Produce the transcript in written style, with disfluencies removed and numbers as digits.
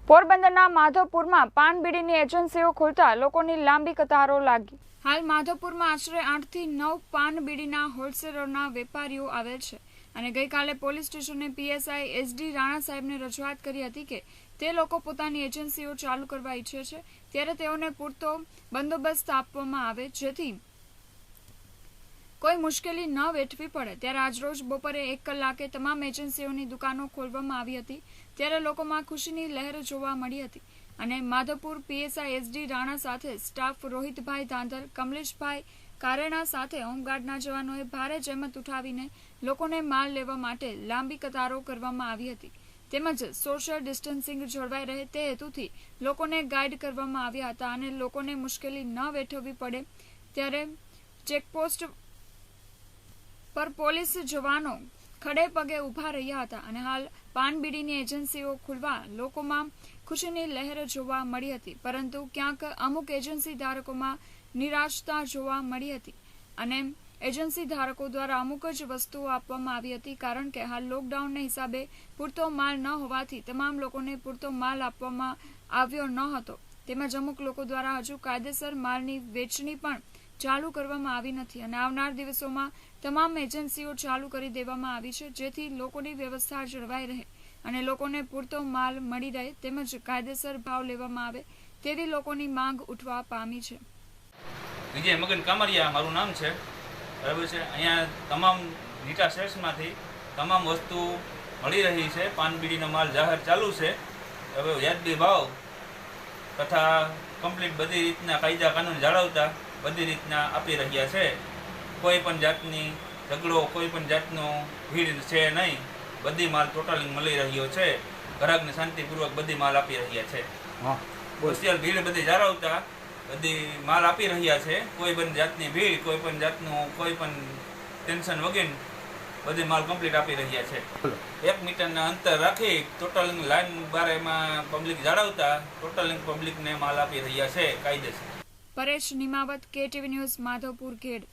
પોરબંદરના માધવપુરમાં પાન બીડીની એજન્સીઓ ખોલતા લોકોની લાંબી કતારો લાગી। હાલ માધવપુરમાં આશરે 8 થી 9 પાન બીડીના હોલસેલરના વેપારીઓ આવેલ છે અને ગઈકાલે પોલીસ સ્ટેશને પીએસઆઈ એસડી રાણા સાહેબને રજૂઆત કરી હતી કે તે લોકો પોતાની એજન્સીઓ ચાલુ કરવા ઈચ્છે છે ત્યારે તેઓને પૂરતો બંદોબસ્ત આપવામાં આવે જેથી કોઈ મુશ્કેલી ન વેઠવી પડે। ત્યારે આજરોજ બપોરે 1 કલાકે તમામ એજન્સીઓની દુકાનો ખોલવામાં આવી હતી ત્યારે લોકોમાં ખુશીની લહેર જોવા મળી હતી અને માધવપુર પીએસઆઈ એસડી રાણા સાથે સ્ટાફ રોહિતભાઈ ધાંધર, કમલેશભાઈ કારેણા સાથે હોમગાર્ડના જવાનોએ ભારે જહેમત ઉઠાવીને લોકોને માલ લેવા માટે લાંબી કતારો કરવામાં આવી હતી તેમજ સોશિયલ ડિસ્ટન્સિંગ જળવાઈ રહે તે હેતુથી લોકોને ગાઈડ કરવામાં આવ્યા હતા અને લોકોને મુશ્કેલી ન વેઠવવી પડે ત્યારે ચેકપોસ્ટ પર પોલીસ જવાનો ખડે પગે ઉભા રહ્યા હતા અને હાલ પાન બીડીની એજન્સીઓ ખુલવા લોકોમાં ખુશીની લહેર જોવા મળી હતી પરંતુ ક્યાંક અમુક એજન્સી ધારકોમાં નિરાશતા જોવા મળી હતી અને એજન્સી ધારકો દ્વારા અમુક જ વસ્તુઓ આપવામાં આવી હતી કારણ કે હાલ લોકડાઉનના હિસાબે પૂરતો માલ ન હોવાથી તમામ લોકોને પૂરતો માલ આપવામાં આવ્યો ન હતો તેમજ અમુક લોકો દ્વારા હજુ કાયદેસર માલની વેચણી પણ ચાલુ કરવામાં આવી નથી અને આવનાર દિવસોમાં તમામ એજન્સીઓ ચાલુ કરી દેવામાં આવી છે જેથી લોકોની વ્યવસ્થા જળવાઈ રહે અને લોકોને પૂરતો માલ મળી રહે તેમજ કાયદેસર ભાવ લેવામાં આવે તેવી લોકોની માંગ ઉઠવા પામી છે। વિજય મગન કામરિયા મારું નામ છે, બરાબર છે। અહીંયા તમામ નીટા શેર્સમાંથી તમામ વસ્તુ મળી રહી છે। પાન બીડીનો માલ જાહેર ચાલુ છે। હવે વ્યાજબી ભાવ તથા કમ્પ્લીટ બધી રીતના કાયદા કાનૂન જાળવતા બધી રીતના આપી રહ્યા છે। કોઈ પણ જાતની ઝઘડો, કોઈ પણ જાતનો ભીડ છે નહીં, બધી માલ ટોટલી મળી રહ્યો છે। ગ્રાહકને શાંતિપૂર્વક બધી માલ આપી રહ્યા છે। સોશિયલ ભીડ બધી જાળવતા બધી માલ આપી રહ્યા છે। કોઈ પણ જાતની ભીડ, કોઈ પણ જાતનું કોઈ પણ ટેન્શન વગર બધી માલ કમ્પ્લીટ આપી રહ્યા છે। 1 મીટરના અંતર રાખી ટોટલિંગ લાઈન બારેમાં પબ્લિક જાળવતા ટોટલિંગ પબ્લિકને માલ આપી રહ્યા છે કાયદેસર। પરેશ નિમાવત, KTV ન્યૂઝ, માધવપુર, ખેડ।